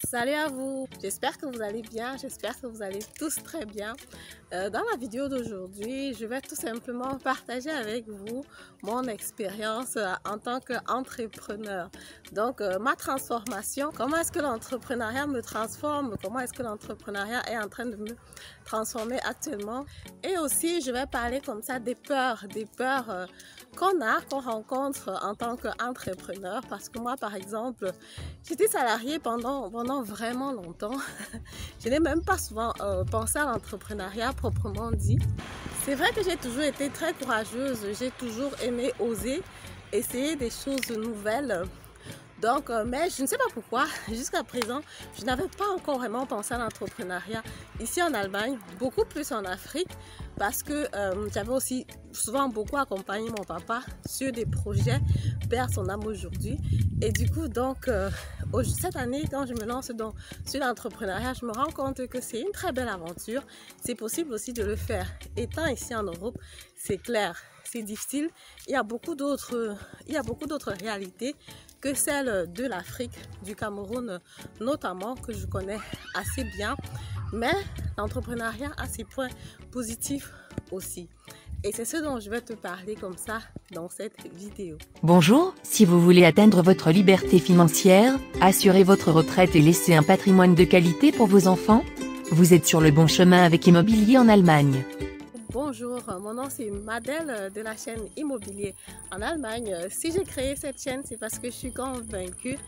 Salut à vous, j'espère que vous allez bien, j'espère que vous allez tous très bien. Dans la vidéo d'aujourd'hui, je vais tout simplement partager avec vous mon expérience en tant qu'entrepreneur. Donc, ma transformation, comment est-ce que l'entrepreneuriat me transforme, comment est-ce que l'entrepreneuriat est en train de me transformer actuellement. Et aussi, je vais parler comme ça des peurs qu'on rencontre en tant qu'entrepreneur. Parce que moi, par exemple, j'étais salariée pendant vraiment longtemps. Je n'ai même pas souvent pensé à l'entrepreneuriat proprement dit. C'est vrai que j'ai toujours été très courageuse, j'ai toujours aimé oser, essayer des choses nouvelles. Donc, mais je ne sais pas pourquoi, jusqu'à présent, je n'avais pas encore vraiment pensé à l'entrepreneuriat ici en Allemagne, beaucoup plus en Afrique, parce que j'avais aussi souvent beaucoup accompagné mon papa sur des projets, perd son âme aujourd'hui. Et du coup, donc, cette année, quand je me lance sur l'entrepreneuriat, je me rends compte que c'est une très belle aventure. C'est possible aussi de le faire. Étant ici en Europe, c'est clair, c'est difficile. Il y a beaucoup d'autres réalités que celle de l'Afrique, du Cameroun notamment, que je connais assez bien. Mais l'entrepreneuriat a ses points positifs aussi. Et c'est ce dont je vais te parler comme ça dans cette vidéo. Bonjour, si vous voulez atteindre votre liberté financière, assurer votre retraite et laisser un patrimoine de qualité pour vos enfants, vous êtes sur le bon chemin avec Immobilier en Allemagne. Bonjour, mon nom c'est Madel de la chaîne Immobilier en Allemagne. Si j'ai créé cette chaîne, c'est parce que je suis convaincue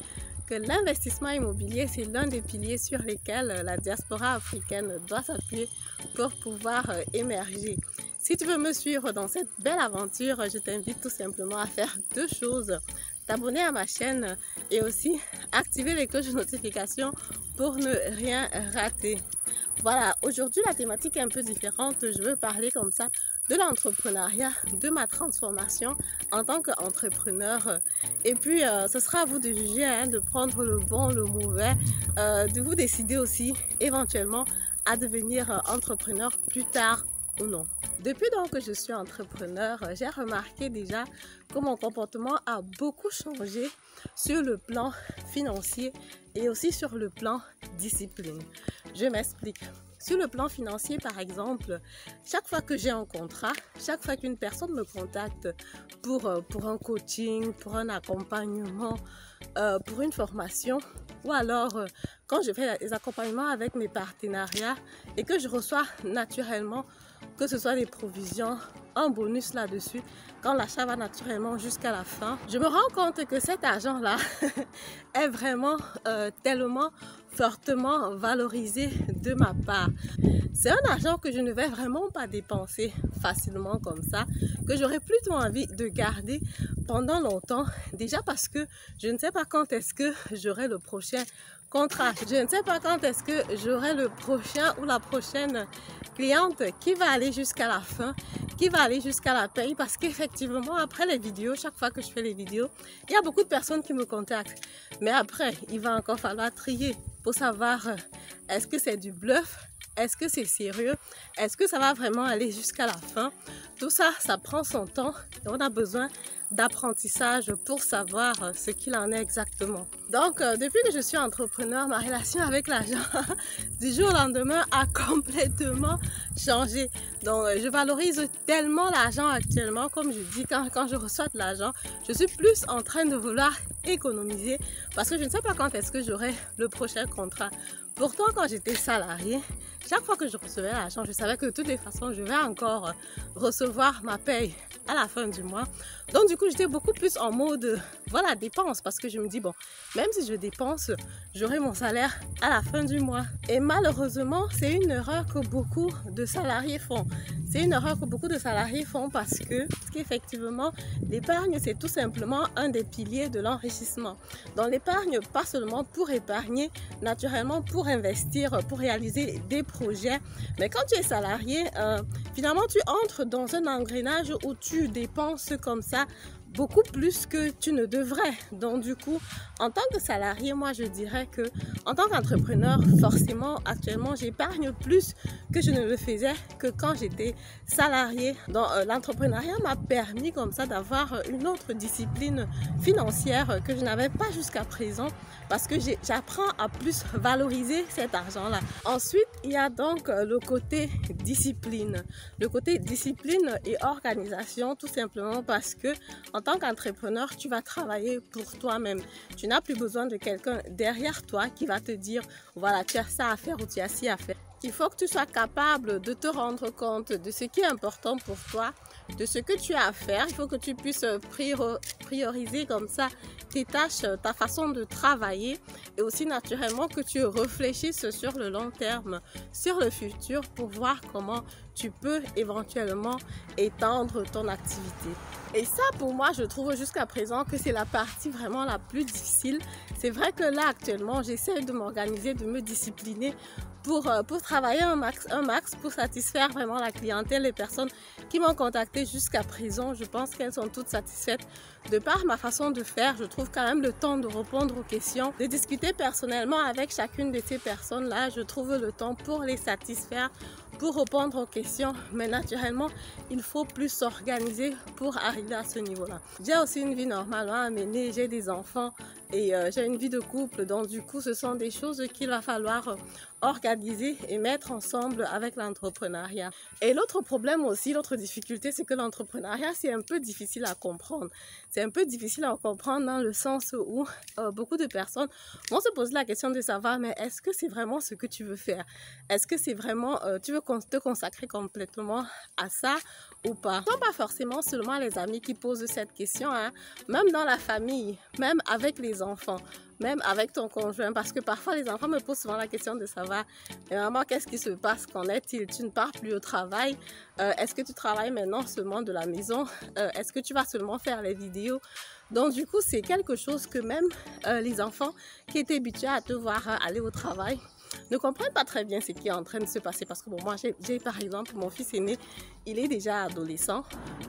que l'investissement immobilier, c'est l'un des piliers sur lesquels la diaspora africaine doit s'appuyer pour pouvoir émerger. Si tu veux me suivre dans cette belle aventure, je t'invite tout simplement à faire deux choses. T'abonner à ma chaîne et aussi activer les cloches de notification pour ne rien rater. Voilà, aujourd'hui la thématique est un peu différente. Je veux parler comme ça de l'entrepreneuriat, de ma transformation en tant qu'entrepreneur. Et puis, ce sera à vous de juger, hein, de prendre le bon, le mauvais, de vous décider aussi éventuellement à devenir entrepreneur plus tard ou non. Depuis donc que je suis entrepreneur, j'ai remarqué déjà que mon comportement a beaucoup changé sur le plan financier et aussi sur le plan discipline. Je m'explique. Sur le plan financier, par exemple, chaque fois que j'ai un contrat, chaque fois qu'une personne me contacte pour un coaching, pour un accompagnement, pour une formation, ou alors quand je fais des accompagnements avec mes partenariats et que je reçois naturellement, que ce soit des provisions, un bonus là-dessus, quand l'achat va naturellement jusqu'à la fin, je me rends compte que cet argent-là est vraiment tellement fortement valorisé de ma part. C'est un argent que je ne vais vraiment pas dépenser facilement comme ça, que j'aurais plutôt envie de garder pendant longtemps, déjà parce que je ne sais pas quand est-ce que j'aurai le prochain contrat. Je ne sais pas quand est-ce que j'aurai le prochain ou la prochaine cliente qui va aller jusqu'à la fin, qui va aller jusqu'à la paye, parce qu'effectivement, après les vidéos, chaque fois que je fais les vidéos, il y a beaucoup de personnes qui me contactent. Mais après, il va encore falloir trier pour savoir est-ce que c'est du bluff, est-ce que c'est sérieux, est-ce que ça va vraiment aller jusqu'à la fin. Tout ça, ça prend son temps et on a besoin d'apprentissage pour savoir ce qu'il en est exactement. Donc, depuis que je suis entrepreneur, ma relation avec l'argent du jour au lendemain a complètement changé. Donc, je valorise tellement l'argent actuellement, comme je dis, quand je reçois de l'argent, je suis plus en train de vouloir économiser parce que je ne sais pas quand est-ce que j'aurai le prochain contrat. Pourtant, quand j'étais salariée, chaque fois que je recevais l'argent, je savais que de toutes les façons, je vais encore recevoir ma paye à la fin du mois. Donc du coup, j'étais beaucoup plus en mode, voilà, dépense, parce que je me dis, bon, même si je dépense, j'aurai mon salaire à la fin du mois. Et malheureusement, c'est une erreur que beaucoup de salariés font. C'est une erreur que beaucoup de salariés font parce qu'effectivement, l'épargne, c'est tout simplement un des piliers de l'enrichissement. Donc l'épargne, pas seulement pour épargner, naturellement pour investir, pour réaliser des projets. Mais quand tu es salarié, finalement, tu entres dans un engrenage où tu dépenses comme ça beaucoup plus que tu ne devrais. Donc du coup, en tant que salarié, moi je dirais que en tant qu'entrepreneur, forcément, actuellement, j'épargne plus que je ne le faisais que quand j'étais salarié. Donc l'entrepreneuriat m'a permis comme ça d'avoir une autre discipline financière que je n'avais pas jusqu'à présent, parce que j'apprends à plus valoriser cet argent-là. Ensuite, il y a donc le côté discipline. Le côté discipline et organisation, tout simplement parce que en tant qu'entrepreneur, tu vas travailler pour toi-même. Tu n'as plus besoin de quelqu'un derrière toi qui va te dire, voilà, tu as ça à faire ou tu as ci à faire. Il faut que tu sois capable de te rendre compte de ce qui est important pour toi, de ce que tu as à faire. Il faut que tu puisses prioriser comme ça tes tâches, ta façon de travailler, et aussi naturellement que tu réfléchisses sur le long terme, sur le futur, pour voir comment tu peux éventuellement étendre ton activité. Et ça, pour moi, je trouve jusqu'à présent que c'est la partie vraiment la plus difficile. C'est vrai que là, actuellement, j'essaie de m'organiser, de me discipliner pour travailler un max, pour satisfaire vraiment la clientèle. Les personnes qui m'ont contacté jusqu'à présent, je pense qu'elles sont toutes satisfaites de par ma façon de faire. Je trouve quand même le temps de répondre aux questions, de discuter personnellement avec chacune de ces personnes-là. Je trouve le temps pour les satisfaire, pour répondre aux questions. Mais naturellement, il faut plus s'organiser pour arriver à ce niveau-là. J'ai aussi une vie normale à mener, j'ai des enfants et j'ai une vie de couple. Donc du coup, ce sont des choses qu'il va falloir organiser et mettre ensemble avec l'entrepreneuriat. Et l'autre problème aussi, l'autre difficulté, c'est que l'entrepreneuriat, c'est un peu difficile à comprendre. C'est un peu difficile à comprendre dans le sens où beaucoup de personnes vont se poser la question de savoir, mais est-ce que c'est vraiment ce que tu veux faire? Est-ce que c'est vraiment, tu veux te consacrer complètement à ça ou pas? Ce ne sont pas forcément seulement les amis qui posent cette question, hein. Même dans la famille, même avec les enfants, même avec ton conjoint, parce que parfois les enfants me posent souvent la question de savoir, mais maman, qu'est-ce qui se passe? Qu'en est-il? Tu ne pars plus au travail? Est-ce que tu travailles maintenant seulement de la maison? Est-ce que tu vas seulement faire les vidéos? Donc du coup, c'est quelque chose que même les enfants qui étaient habitués à te voir aller au travail ne comprennent pas très bien ce qui est en train de se passer. Parce que bon, moi, j'ai par exemple mon fils aîné, il est déjà adolescent.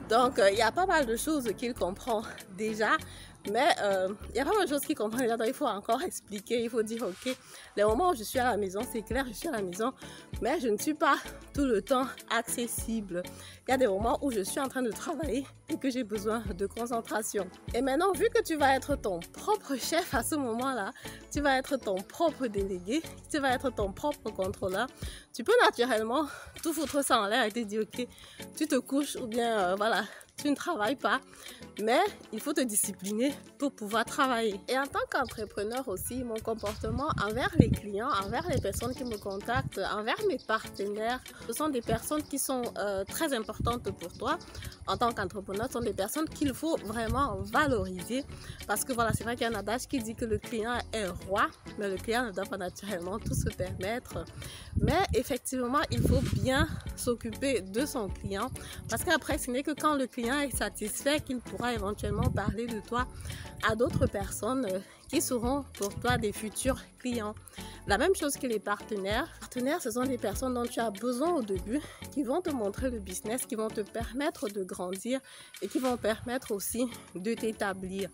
Donc, il y a pas mal de choses qu'il comprend déjà. Mais il y a pas mal de choses qu'il comprend déjà. Donc, il faut encore expliquer. Il faut dire, ok, les moments où je suis à la maison, c'est clair, je suis à la maison. Mais je ne suis pas tout le temps accessible. Il y a des moments où je suis en train de travailler et que j'ai besoin de concentration. Et maintenant, vu que tu vas être ton propre chef à ce moment-là, tu vas être ton propre délégué, tu vas être ton propre contrôleur, tu peux naturellement tout foutre ça en l'air et te dire, ok, tu te couches ou bien voilà, tu ne travailles pas, mais il faut te discipliner pour pouvoir travailler. Et en tant qu'entrepreneur aussi, mon comportement envers les clients, envers les personnes qui me contactent, envers mes partenaires, ce sont des personnes qui sont très importantes pour toi. En tant qu'entrepreneur, ce sont des personnes qu'il faut vraiment valoriser, parce que voilà, c'est vrai qu'il y a un adage qui dit que le client est roi, mais le client ne doit pas naturellement tout se permettre. Mais effectivement, il faut bien s'occuper de son client, parce qu'après, ce n'est que quand le client est satisfait qu'il pourra éventuellement parler de toi à d'autres personnes qui seront pour toi des futurs clients. La même chose que les partenaires. Les partenaires, ce sont des personnes dont tu as besoin au début, qui vont te montrer le business, qui vont te permettre de grandir et qui vont permettre aussi de t'établir.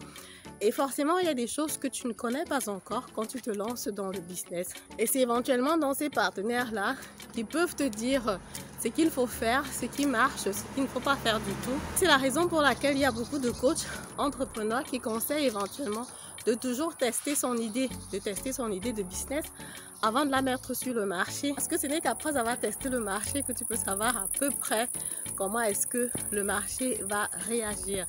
Et forcément, il y a des choses que tu ne connais pas encore quand tu te lances dans le business. Et c'est éventuellement dans ces partenaires-là qui peuvent te dire ce qu'il faut faire, ce qui marche, ce qu'il ne faut pas faire du tout. C'est la raison pour laquelle il y a beaucoup de coachs entrepreneurs qui conseillent éventuellement de toujours tester son idée, de business avant de la mettre sur le marché. Parce que ce n'est qu'après avoir testé le marché que tu peux savoir à peu près comment est-ce que le marché va réagir.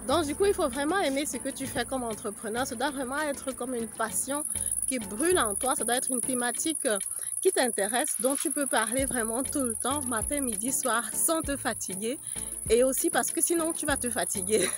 Donc du coup, il faut vraiment aimer ce que tu fais comme entrepreneur. Ça doit vraiment être comme une passion qui brûle en toi. Ça doit être une thématique qui t'intéresse, dont tu peux parler vraiment tout le temps, matin, midi, soir, sans te fatiguer. Et aussi parce que sinon, tu vas te fatiguer.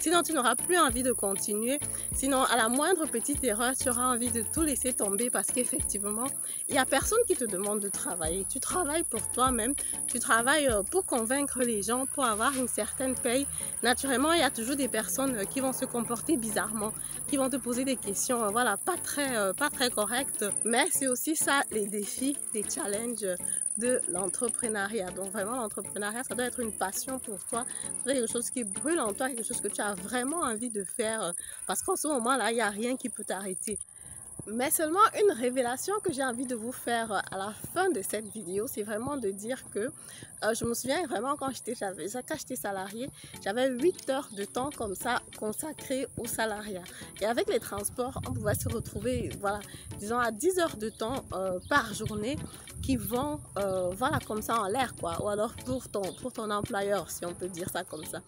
Sinon, tu n'auras plus envie de continuer. Sinon, à la moindre petite erreur, tu auras envie de tout laisser tomber parce qu'effectivement, il n'y a personne qui te demande de travailler. Tu travailles pour toi-même. Tu travailles pour convaincre les gens, pour avoir une certaine paye. Naturellement, il y a toujours des personnes qui vont se comporter bizarrement, qui vont te poser des questions, voilà, pas très correctes. Mais c'est aussi ça, les défis, les challenges de l'entrepreneuriat. Donc vraiment, l'entrepreneuriat, ça doit être une passion pour toi, ça doit être quelque chose qui brûle en toi, quelque chose que tu as vraiment envie de faire, parce qu'en ce moment-là, il n'y a rien qui peut t'arrêter. Mais seulement une révélation que j'ai envie de vous faire à la fin de cette vidéo, c'est vraiment de dire que je me souviens vraiment quand j'étais salariée, j'avais 8 heures de temps comme ça consacré au salariat. Et avec les transports, on pouvait se retrouver, voilà, disons à 10 heures de temps par journée qui vont, voilà, comme ça en l'air, quoi. Ou alors pour ton employeur, si on peut dire ça comme ça.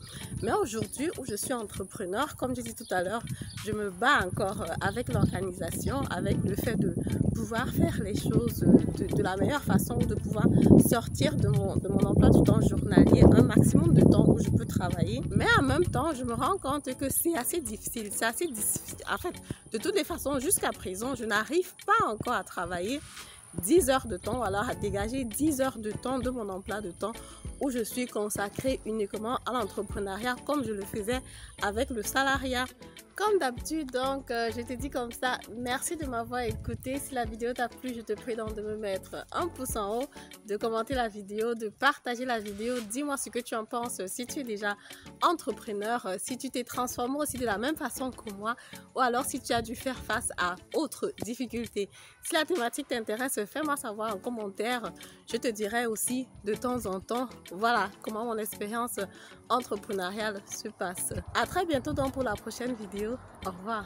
Mais aujourd'hui, où je suis entrepreneur, comme j'ai dit tout à l'heure, je me bats encore avec l'organisation, avec le fait de pouvoir faire les choses de la meilleure façon, de pouvoir sortir de mon emploi du temps journalier un maximum de temps où je peux travailler. Mais en même temps, je me rends compte que c'est assez difficile. C'est assez difficile. En fait, de toutes les façons, jusqu'à présent, je n'arrive pas encore à travailler 10 heures de temps, alors à dégager 10 heures de temps de mon emploi de temps où je suis consacrée uniquement à l'entrepreneuriat comme je le faisais avec le salariat. Comme d'habitude, donc, je te dis comme ça, merci de m'avoir écouté. Si la vidéo t'a plu, je te prie donc de me mettre un pouce en haut, de commenter la vidéo, de partager la vidéo. Dis-moi ce que tu en penses, si tu es déjà entrepreneur, si tu t'es transformé aussi de la même façon que moi, ou alors si tu as dû faire face à autres difficultés. Si la thématique t'intéresse, fais-moi savoir en commentaire. Je te dirai aussi de temps en temps, voilà, comment mon expérience entrepreneuriale se passe. À très bientôt donc pour la prochaine vidéo. Au revoir.